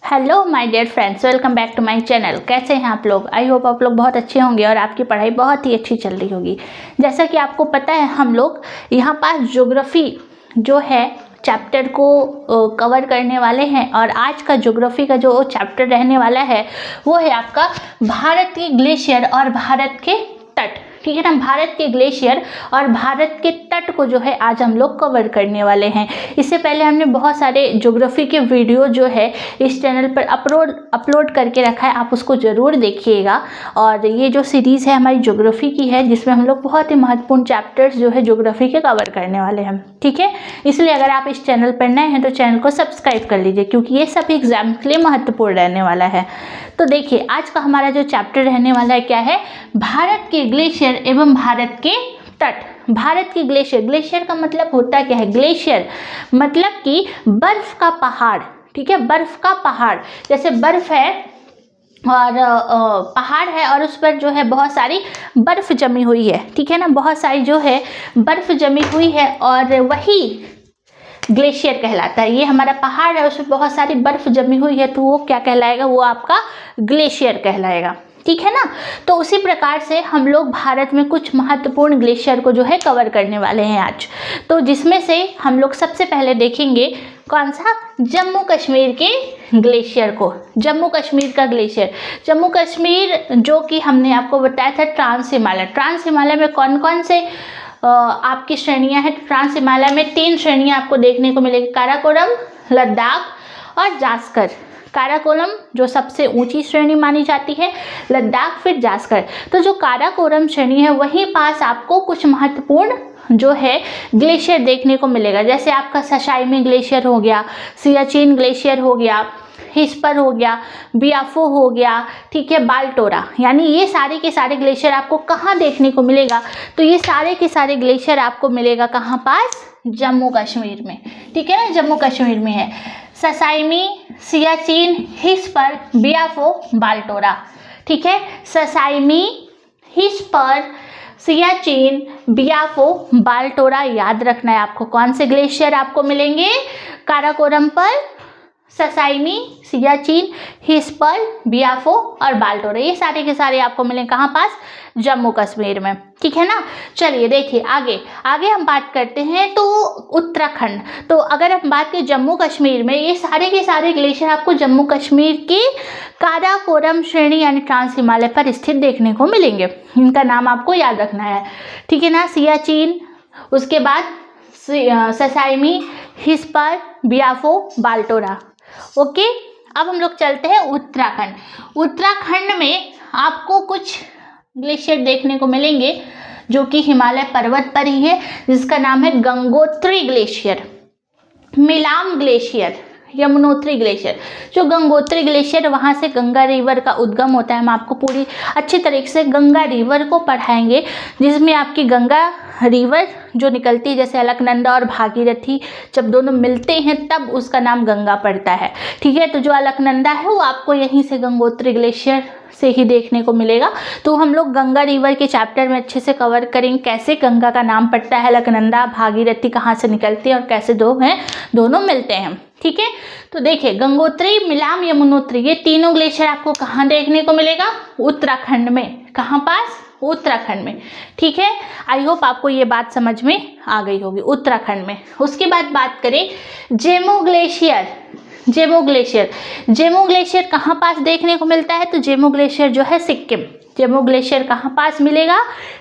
Hello my dear friends, welcome back to my channel. कैसे हैं आप लोग? आई होप आप लोग बहुत अच्छे होंगे और आपकी पढ़ाई बहुत ही अच्छी चल रही होगी। जैसा कि आपको पता है, हम लोग यहाँ पास ज्योग्राफी जो है चैप्टर को कवर करने वाले हैं और आज का ज्योग्राफी का जो चैप्टर रहने वाला है वो है आपका भारत के ग्लेशियर और भारत के तट। ठीक है ना, भारत के ग्लेशियर और भारत के तट को जो है आज हम लोग कवर करने वाले हैं। इससे पहले हमने बहुत सारे ज्योग्राफी के वीडियो जो है इस चैनल पर अपलोड करके रखा है, आप उसको ज़रूर देखिएगा। और ये जो सीरीज़ है हमारी ज्योग्राफी की है, जिसमें हम लोग बहुत ही महत्वपूर्ण चैप्टर्स जो है ज्योग्राफी के कवर करने वाले हैं। ठीक है, इसलिए अगर आप इस चैनल पर नए हैं तो चैनल को सब्सक्राइब कर लीजिए, क्योंकि ये सभी एग्जाम के लिए महत्वपूर्ण रहने वाला है। तो देखिए, आज का हमारा जो चैप्टर रहने वाला है क्या है, भारत के ग्लेशियर एवं भारत के तट। भारत की ग्लेशियर, ग्लेशियर का मतलब होता क्या है? ग्लेशियर मतलब कि बर्फ का पहाड़। ठीक है, बर्फ का पहाड़, जैसे बर्फ है और पहाड़ है और उस पर जो है बहुत सारी बर्फ जमी हुई है। ठीक है ना, बहुत सारी जो है बर्फ जमी हुई है और वही ग्लेशियर कहलाता है। ये हमारा पहाड़ है, उसमें बहुत सारी बर्फ जमी हुई है, तो वो क्या कहलाएगा? वो आपका ग्लेशियर कहलाएगा। ठीक है ना, तो उसी प्रकार से हम लोग भारत में कुछ महत्वपूर्ण ग्लेशियर को जो है कवर करने वाले हैं आज। तो जिसमें से हम लोग सबसे पहले देखेंगे कौन सा? जम्मू कश्मीर के ग्लेशियर को। जम्मू कश्मीर का ग्लेशियर, जम्मू कश्मीर जो कि हमने आपको बताया था ट्रांस हिमालय। ट्रांस हिमालय में कौन कौन से आपकी श्रेणियां हैं? ट्रांस हिमालय में 3 श्रेणियां आपको देखने को मिलेगी, काराकोरम, लद्दाख और जास्कर। काराकोरम जो सबसे ऊंची श्रेणी मानी जाती है, लद्दाख फिर जास्कर। तो जो काराकोरम श्रेणी है वहीं पास आपको कुछ महत्वपूर्ण जो है ग्लेशियर देखने को मिलेगा, जैसे आपका सशाइमी ग्लेशियर हो गया, सियाचिन ग्लेशियर हो गया, हिस्पर हो गया, बियाफो हो गया, ठीक है, बाल्टोरा। यानी ये सारे के सारे ग्लेशियर आपको कहाँ देखने को मिलेगा? तो ये सारे के सारे ग्लेशियर आपको मिलेगा कहाँ पास? जम्मू कश्मीर में। ठीक है ना, जम्मू कश्मीर में है ससाइमी, सियाचिन, हिस्पर, बियाफो, बाल्टोरा। ठीक है, ससाइमी, हिस्पर, सियाचिन, बियाफो, बाल्टोरा याद रखना है आपको। कौन से ग्लेशियर आपको मिलेंगे? काराकोरम पर ससाइमी, सियाचिन, हिस्पर, बियाफो और बाल्टोरा, ये सारे के सारे आपको मिलेंगे कहाँ पास? जम्मू कश्मीर में। ठीक है ना, चलिए देखिए आगे आगे हम बात करते हैं तो उत्तराखंड। तो अगर हम बात करें जम्मू कश्मीर में, ये सारे के सारे ग्लेशियर आपको जम्मू कश्मीर के काराकोरम श्रेणी यानी ट्रांस हिमालय पर स्थित देखने को मिलेंगे। इनका नाम आपको याद रखना है। ठीक है ना, सियाचिन, उसके बाद ससाइमी, हिस्पर, बियाफो, बाल्टोरा। ओके, अब हम लोग चलते हैं उत्तराखंड। उत्तराखंड में आपको कुछ ग्लेशियर देखने को मिलेंगे जो कि हिमालय पर्वत पर ही है, जिसका नाम है Gangotri glacier, Milam glacier, Yamunotri glacier. जो गंगोत्री ग्लेशियर, वहाँ से गंगा रिवर का उद्गम होता है। हम आपको पूरी अच्छी तरीके से गंगा रिवर को पढ़ाएंगे, जिसमें आपकी गंगा रिवर जो निकलती है, जैसे अलकनंदा और भागीरथी जब दोनों मिलते हैं तब उसका नाम गंगा पड़ता है। ठीक है, तो जो अलकनंदा है वो आपको यहीं से गंगोत्री ग्लेशियर से ही देखने को मिलेगा। तो हम लोग गंगा रिवर के चैप्टर में अच्छे से कवर करेंगे, कैसे गंगा का नाम पड़ता है, अलकनंदा, भागीरथी कहाँ से निकलती है और कैसे दोनों मिलते हैं। ठीक है, तो देखिए गंगोत्री, मिलाम, यमुनोत्री, ये तीनों ग्लेशियर आपको कहाँ देखने को मिलेगा? उत्तराखंड में। कहाँ पास? उत्तराखंड में। ठीक है, आई होप आपको ये बात समझ में आ गई होगी, उत्तराखंड में। उसके बाद बात करें Zemu glacier. Zemu glacier, Zemu glacier कहाँ पास देखने को मिलता है? तो जेमू ग्लेशियर जो है सिक्किम। जेमू ग्लेशियर कहाँ पास मिलेगा?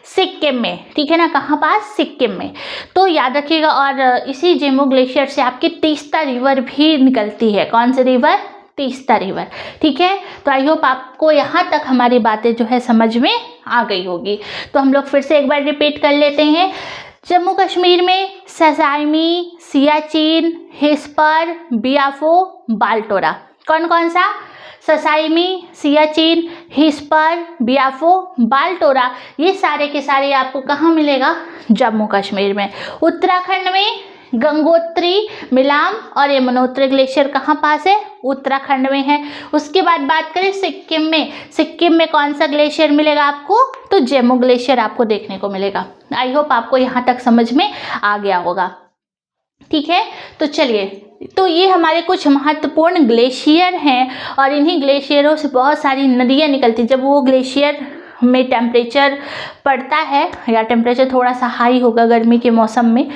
सिक्किम में। ठीक है ना, कहाँ पास? सिक्किम में। तो याद रखिएगा, और इसी जेमू ग्लेशियर से आपकी तीस्ता रिवर भी निकलती है। कौन सी रिवर? तीस्ता रिवर। ठीक है, तो आई होप आपको यहाँ तक हमारी बातें जो है समझ में आ गई होगी। तो हम लोग फिर से एक बार रिपीट कर लेते हैं। जम्मू कश्मीर में ससाइमी, सियाचिन, हिस्पर, बियाफो, बाल्टोरा। कौन कौन सा? ससाइमी, सियाचिन, हिस्पर, बियाफो, बाल्टोरा, ये सारे के सारे आपको कहाँ मिलेगा? जम्मू कश्मीर में। उत्तराखंड में गंगोत्री, मिलाम और यमुनोत्री ग्लेशियर कहाँ पास है? उत्तराखंड में है। उसके बाद बात करें सिक्किम में। सिक्किम में कौन सा ग्लेशियर मिलेगा आपको? तो जेमू ग्लेशियर आपको देखने को मिलेगा। आई होप आपको यहाँ तक समझ में आ गया होगा। ठीक है, तो चलिए, तो ये हमारे कुछ महत्वपूर्ण ग्लेशियर हैं और इन्हीं ग्लेशियरों से बहुत सारी नदियाँ निकलती। जब वो ग्लेशियर में टेम्परेचर पड़ता है या टेम्परेचर थोड़ा सा हाई होगा गर्मी के मौसम में,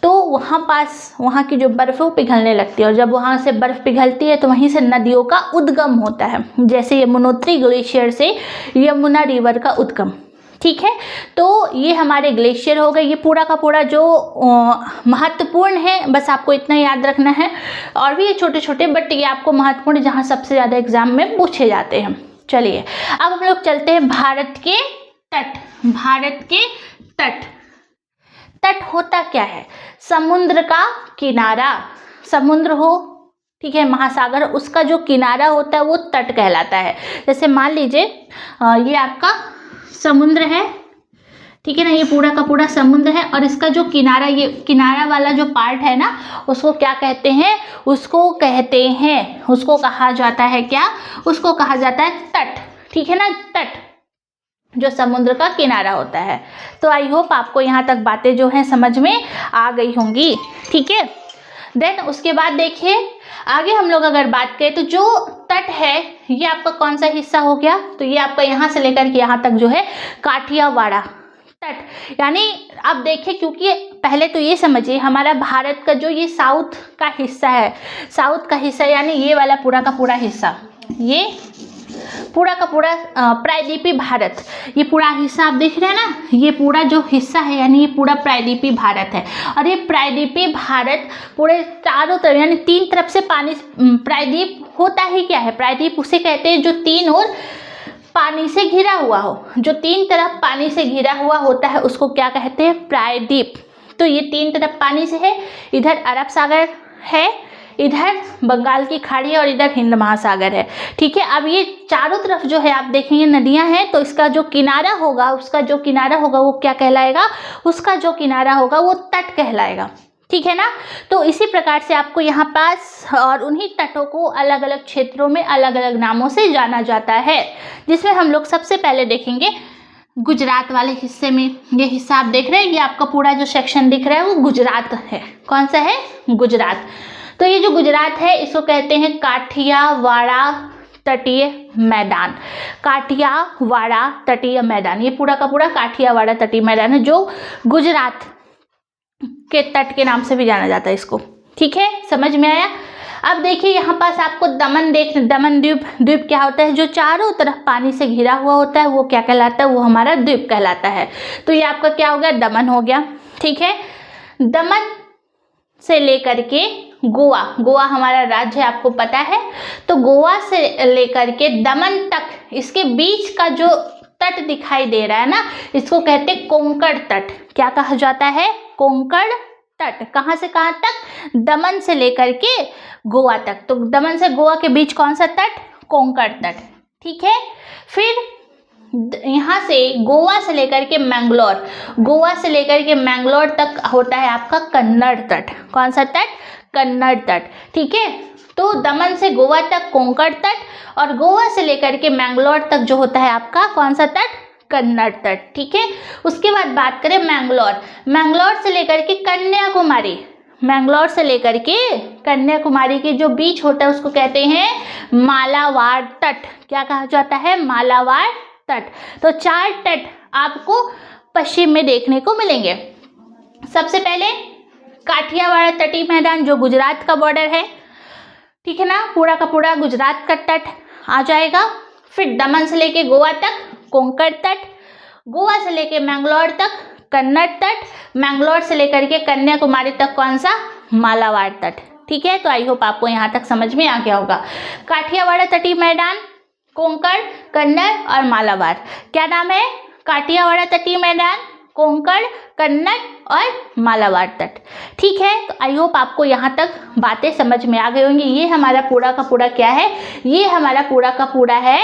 तो वहाँ की जो बर्फ़ वो पिघलने लगती है और जब वहाँ से बर्फ़ पिघलती है तो वहीं से नदियों का उद्गम होता है, जैसे यमुनोत्री ग्लेशियर से यमुना रिवर का उद्गम। ठीक है, तो ये हमारे ग्लेशियर हो गए। ये पूरा का पूरा जो महत्वपूर्ण है, बस आपको इतना याद रखना है। और भी ये छोटे छोटे, बट ये आपको महत्वपूर्ण जहाँ सबसे ज़्यादा एग्जाम में पूछे जाते हैं। चलिए अब हम लोग चलते हैं भारत के तट। भारत के तट, तट होता क्या है? समुद्र का किनारा। समुद्र हो, ठीक है, महासागर, उसका जो किनारा होता है वो तट कहलाता है। जैसे मान लीजिए ये आपका समुद्र है, ठीक है ना, ये पूरा का पूरा समुद्र है और इसका जो किनारा, ये किनारा वाला जो पार्ट है ना, उसको क्या कहते हैं? उसको कहा जाता है क्या? उसको कहा जाता है तट। ठीक है ना, तट जो समुद्र का किनारा होता है। तो आई होप आपको यहाँ तक बातें जो हैं समझ में आ गई होंगी। ठीक है, देन उसके बाद देखिए आगे हम लोग अगर बात करें तो जो तट है ये आपका कौन सा हिस्सा हो गया? तो ये आपका यहाँ से लेकर के यहाँ तक जो है काठियावाड़ तट। यानी आप देखिए, क्योंकि पहले तो ये समझिए हमारा भारत का जो ये साउथ का हिस्सा है, साउथ का हिस्सा यानी ये वाला पूरा का पूरा हिस्सा, ये पूरा का पूरा प्रायद्वीपीय भारत, ये पूरा हिस्सा आप देख रहे हैं ना, ये पूरा जो हिस्सा है यानी ये पूरा प्रायद्वीपीय भारत है। और ये प्रायद्वीपीय भारत पूरे चारों तरफ यानी तीन तरफ से पानी, प्रायद्वीप होता ही क्या है? प्रायद्वीप उसे कहते हैं जो तीन ओर पानी से घिरा हुआ हो। जो तीन तरफ पानी से घिरा हुआ होता है उसको क्या कहते हैं? प्रायद्वीप। तो ये तीन तरफ पानी से है, इधर अरब सागर है, इधर बंगाल की खाड़ी है और इधर हिंद महासागर है। ठीक है, अब ये चारों तरफ जो है आप देखेंगे नदियां हैं, तो इसका जो किनारा होगा, उसका जो किनारा होगा वो क्या कहलाएगा? उसका जो किनारा होगा वो तट कहलाएगा। ठीक है ना, तो इसी प्रकार से आपको यहाँ पास और उन्हीं तटों को अलग अलग क्षेत्रों में अलग अलग नामों से जाना जाता है, जिसमें हम लोग सबसे पहले देखेंगे गुजरात वाले हिस्से में। ये हिस्सा आप देख रहे हैं, ये आपका पूरा जो सेक्शन दिख रहा है वो गुजरात है। कौन सा है? गुजरात। तो ये जो गुजरात है इसको कहते हैं काठियावाड़ा तटीय मैदान। काठियावाड़ा तटीय मैदान, ये पूरा का पूरा काठियावाड़ा तटीय मैदान है, जो गुजरात के तट के नाम से भी जाना जाता है इसको। ठीक है, समझ में आया? अब देखिए यहाँ पास आपको दमन दमन द्वीप। द्वीप क्या होता है? जो चारों तरफ पानी से घिरा हुआ होता है वो क्या कहलाता है? वो हमारा द्वीप कहलाता है। तो ये आपका क्या हो गया? दमन हो गया। ठीक है, दमन से लेकर के गोवा, गोवा हमारा राज्य है आपको पता है, तो गोवा से लेकर के दमन तक इसके बीच का जो तट दिखाई दे रहा है ना, इसको कहते हैं कोंकण तट। क्या कहा जाता है? कोंकण तट। कहाँ से कहाँ तक? दमन से लेकर के गोवा तक। तो दमन से गोवा के बीच कौन सा तट? कोंकण तट। ठीक है, फिर यहाँ से गोवा से लेकर के मैंगलोर, गोवा से लेकर के मैंगलोर तक होता है आपका कन्नड़ तट। कौन सा तट? कन्नड़ तट। ठीक है, तो दमन से गोवा तक कोंकण तट और गोवा से लेकर के मैंगलोर तक जो होता है आपका कौन सा तट? कन्नड़ तट। ठीक है, उसके बाद बात करें मैंगलोर। मैंगलोर से लेकर के कन्याकुमारी, मैंगलोर से लेकर के कन्याकुमारी के जो बीच होता है उसको कहते हैं मालाबार तट। क्या कहा जाता है? मालाबार तट। तो चार तट आपको पश्चिम में देखने को मिलेंगे। सबसे पहले काठियावाड़ तटीय मैदान जो गुजरात का बॉर्डर है, ठीक है ना, पूरा का पूरा गुजरात का तट आ जाएगा। फिर दमन से लेके गोवा तक कोंकण तट, गोवा से लेके मैंगलोर तक कन्नड़ तट, मैंगलोर से लेकर के कन्याकुमारी तक कौन सा? मालाबार तट। ठीक है, तो आई होप आपको यहाँ तक समझ में आ गया होगा। काठियावाड़ तटीय मैदान, कोंकण, कन्नड़ और मालाबार। क्या नाम है? काठियावाड़ तटीय मैदान, कोंकण, कन्नड़ और मालाबार तट। ठीक है, तो आई होप आपको यहाँ तक बातें समझ में आ गई होंगी। ये हमारा पूरा का पूरा क्या है? ये हमारा पूरा का पूरा है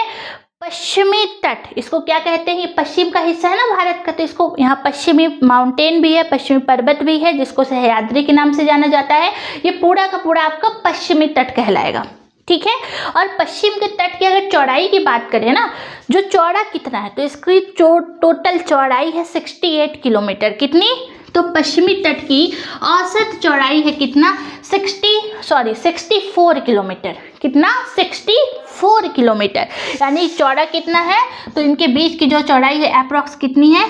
पश्चिमी तट। इसको क्या कहते हैं? ये पश्चिम का हिस्सा है ना भारत का, तो इसको यहाँ पश्चिमी माउंटेन भी है, पश्चिमी पर्वत भी है, जिसको सह्याद्री के नाम से जाना जाता है। ये पूरा का पूरा आपका पश्चिमी तट कहलाएगा। ठीक है, और पश्चिम के तट की अगर चौड़ाई की बात करें ना, जो चौड़ा कितना है, तो इसकी टोटल चौड़ाई है 68 किलोमीटर। कितनी? तो पश्चिमी तट की औसत चौड़ाई है कितना, 64 किलोमीटर। कितना, 64 किलोमीटर। यानी चौड़ा कितना है, तो इनके बीच की जो चौड़ाई है अप्रॉक्स कितनी है,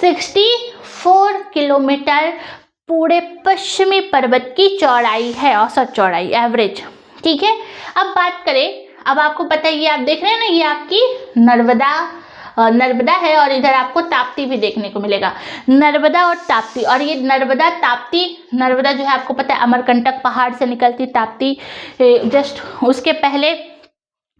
64 किलोमीटर पूरे पश्चिमी पर्वत की चौड़ाई है, औसत चौड़ाई, एवरेज। ठीक है, अब बात करें, अब आपको पता है ये आप देख रहे हैं ना, ये आपकी नर्मदा है और इधर आपको ताप्ती भी देखने को मिलेगा। नर्मदा और ताप्ती, और ये नर्मदा ताप्ती, नर्मदा जो है आपको पता है अमरकंटक पहाड़ से निकलती, ताप्ती जस्ट उसके पहले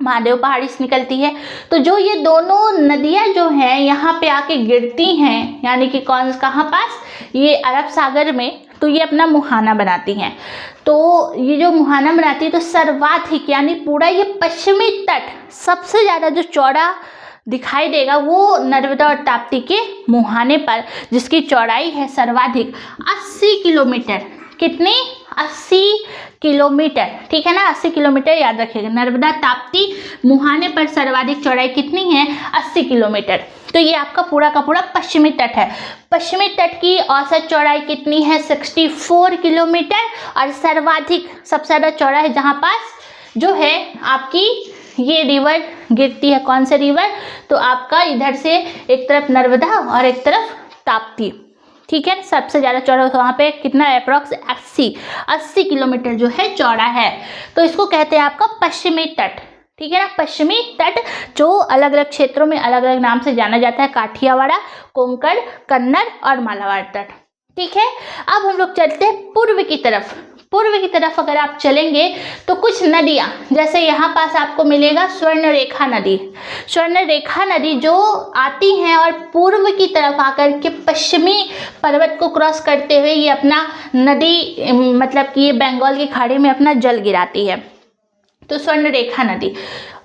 महादेव पहाड़ी से निकलती है। तो जो ये दोनों नदियाँ जो हैं यहाँ पे आके गिरती हैं, यानी कि कहाँ पास, ये अरब सागर में, तो ये अपना मुहाना बनाती हैं। तो ये जो मुहाना बनाती है तो सर्वाधिक, यानी पूरा ये पश्चिमी तट सबसे ज़्यादा जो चौड़ा दिखाई देगा वो नर्मदा और ताप्ती के मुहाने पर, जिसकी चौड़ाई है सर्वाधिक 80 किलोमीटर। कितनी, 80 किलोमीटर। ठीक है ना, 80 किलोमीटर याद रखिएगा। नर्मदा ताप्ती मुहाने पर सर्वाधिक चौड़ाई कितनी है, 80 किलोमीटर। तो ये आपका पूरा का पूरा पश्चिमी तट है। पश्चिमी तट की औसत चौड़ाई कितनी है, 64 किलोमीटर, और सर्वाधिक सबसे ज़्यादा चौड़ा है जहाँ पास जो है आपकी ये रिवर गिरती है। कौन सा रिवर, तो आपका इधर से एक तरफ नर्मदा और एक तरफ ताप्ती। ठीक है, सबसे ज़्यादा चौड़ा वहाँ पे कितना, अप्रॉक्स 80 किलोमीटर जो है चौड़ा है। तो इसको कहते हैं आपका पश्चिमी तट। ठीक है ना, पश्चिमी तट जो अलग अलग क्षेत्रों में अलग अलग नाम से जाना जाता है, काठियावाड़, कोंकण, कन्नड़ और मालाबार तट। ठीक है, अब हम लोग चलते हैं पूर्व की तरफ। पूर्व की तरफ अगर आप चलेंगे तो कुछ नदियाँ, जैसे यहाँ पास आपको मिलेगा स्वर्णरेखा नदी। स्वर्णरेखा नदी जो आती हैं और पूर्व की तरफ आकर के पश्चिमी पर्वत को क्रॉस करते हुए ये अपना नदी, मतलब कि ये बंगाल की खाड़ी में अपना जल गिराती है, तो स्वर्णरेखा नदी।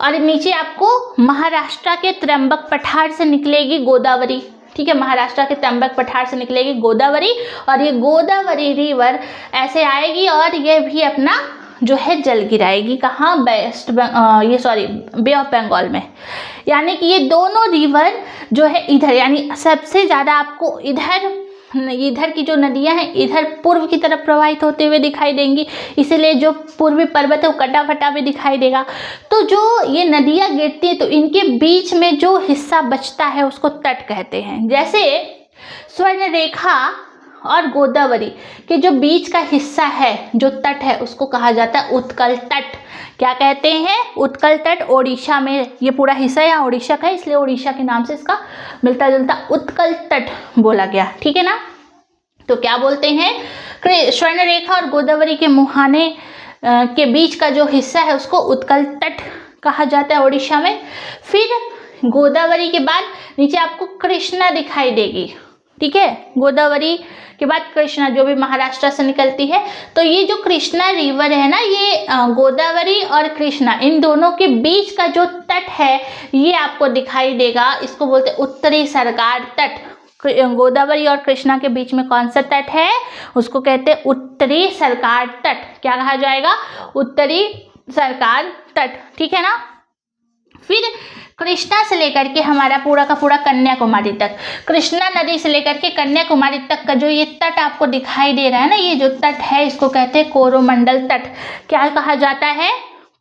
और नीचे आपको महाराष्ट्र के त्र्यंबक पठार से निकलेगी गोदावरी। ठीक है, महाराष्ट्र के त्र्यंबक पठार से निकलेगी गोदावरी, और ये गोदावरी रिवर ऐसे आएगी और ये भी अपना जो है जल गिराएगी। कहाँ, बे ऑफ बंगाल में। यानी कि ये दोनों रिवर जो है इधर, यानी सबसे ज़्यादा आपको इधर की जो नदियां हैं इधर पूर्व की तरफ प्रवाहित होते हुए दिखाई देंगी, इसीलिए जो पूर्वी पर्वत है वो कटा फटा भी दिखाई देगा। तो जो ये नदियां गिरती हैं तो इनके बीच में जो हिस्सा बचता है उसको तट कहते हैं। जैसे स्वर्णरेखा और गोदावरी के जो बीच का हिस्सा है, जो तट है, उसको कहा जाता है उत्कल तट। क्या कहते हैं, उत्कल तट। ओडिशा में ये पूरा हिस्सा यहाँ ओडिशा का है, इसलिए ओडिशा के नाम से इसका मिलता जुलता उत्कल तट बोला गया। ठीक है ना, तो क्या बोलते हैं, स्वर्णरेखा और गोदावरी के मुहाने के बीच का जो हिस्सा है उसको उत्कल तट कहा जाता है ओडिशा में। फिर गोदावरी के बाद नीचे आपको कृष्णा दिखाई देगी। ठीक है, गोदावरी के बाद कृष्णा जो भी महाराष्ट्र से निकलती है। तो ये जो कृष्णा रिवर है ना, ये गोदावरी और कृष्णा इन दोनों के बीच का जो तट है ये आपको दिखाई देगा, इसको बोलते हैं उत्तरी सरकार तट। गोदावरी और कृष्णा के बीच में कौन सा तट है, उसको कहते हैं उत्तरी सरकार तट। क्या कहा जाएगा, उत्तरी सरकार तट। ठीक है ना। फिर कृष्णा से लेकर के हमारा पूरा का पूरा कन्याकुमारी तक, कृष्णा नदी से लेकर के कन्याकुमारी तक का जो ये तट आपको दिखाई दे रहा है ना, ये जो तट है इसको कहते हैं कोरोमंडल तट। क्या कहा जाता है,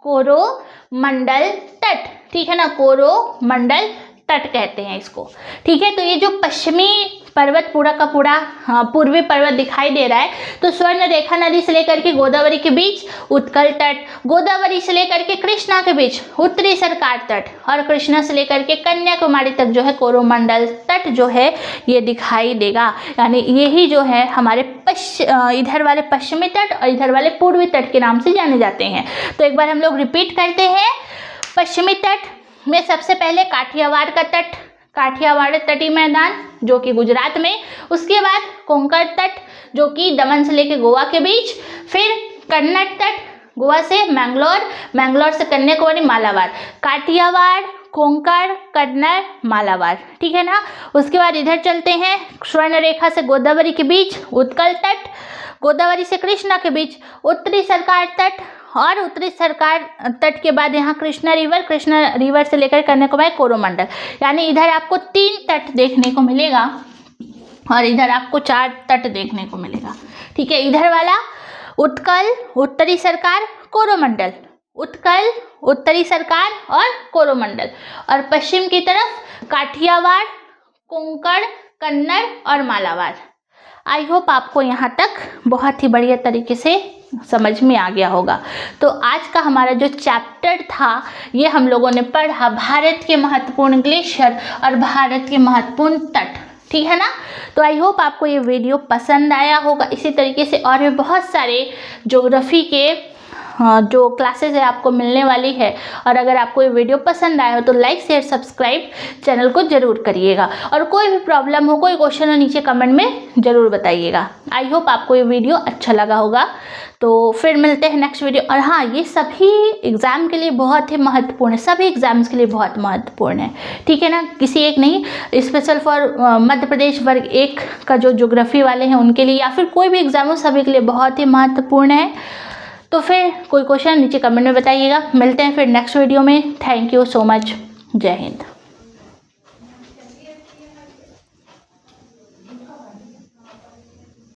कोरोमंडल तट। ठीक है ना, कोरोमंडल तट कहते हैं इसको। ठीक है, तो ये जो पश्चिमी पर्वत पूरा का पूरा पूर्वी पर्वत दिखाई दे रहा है, तो स्वर्णरेखा नदी से लेकर के गोदावरी के बीच उत्कल तट, गोदावरी से लेकर के कृष्णा के बीच उत्तरी सरकार तट, और कृष्णा से लेकर के कन्याकुमारी तक जो है कोरोमंडल तट जो है ये दिखाई देगा। यानी यही जो है हमारे इधर वाले पश्चिमी तट और इधर वाले पूर्वी तट के नाम से जाने जाते हैं। तो एक बार हम लोग रिपीट करते हैं। पश्चिमी तट में सबसे पहले काठियावाड़ का तट, काठियावाड़ तटीय मैदान जो कि गुजरात में, उसके बाद कोंकण तट जो कि दमन से लेके गोवा के बीच, फिर कन्नड़ तट गोवा से मैंगलोर, मैंगलोर से कन्याकुमारी, मालाबार, काठियावाड़, कोंकण, कन्नड़, मालाबार। ठीक है ना। उसके बाद इधर चलते हैं, स्वर्णरेखा से गोदावरी के बीच उत्कल तट, गोदावरी से कृष्णा के बीच उत्तरी सरकार तट, और उत्तरी सरकार तट के बाद यहाँ कृष्णा रिवर से लेकर कन्याकुमारी कोरोमंडल। यानी इधर आपको 3 तट देखने को मिलेगा। और इधर आपको 4 तट देखने को मिलेगा। ठीक है, इधर वाला उत्कल, उत्तरी सरकार, कोरोमंडल, उत्कल, उत्तरी सरकार और कोरोमंडल, और पश्चिम की तरफ काठियावाड़, कोंकण, कन्नड़ और मालाबार। आई होप आपको यहाँ तक बहुत ही बढ़िया तरीके से समझ में आ गया होगा। तो आज का हमारा जो चैप्टर था ये हम लोगों ने पढ़ा भारत के महत्वपूर्ण ग्लेशियर और भारत के महत्वपूर्ण तट। ठीक है ना। तो आई होप आपको ये वीडियो पसंद आया होगा। इसी तरीके से और भी बहुत सारे ज्योग्राफी के जो क्लासेस है आपको मिलने वाली है। और अगर आपको ये वीडियो पसंद आया हो तो लाइक शेयर सब्सक्राइब चैनल को ज़रूर करिएगा। और कोई भी प्रॉब्लम हो, कोई क्वेश्चन हो, नीचे कमेंट में ज़रूर बताइएगा। आई होप आपको ये वीडियो अच्छा लगा होगा। तो फिर मिलते हैं नेक्स्ट वीडियो। और हाँ, ये सभी एग्ज़ाम के लिए बहुत ही महत्वपूर्ण है, सभी एग्ज़ाम्स के लिए बहुत महत्वपूर्ण है। ठीक है ना, किसी एक नहीं, स्पेशल फॉर मध्य प्रदेश वर्ग 1 का जो ज्योग्राफी वाले हैं उनके लिए, या फिर कोई भी एग्ज़ाम हो, सभी के लिए बहुत ही महत्वपूर्ण है। तो फिर कोई क्वेश्चन नीचे कमेंट में बताइएगा। मिलते हैं फिर नेक्स्ट वीडियो में। Thank you so much. जय हिंद।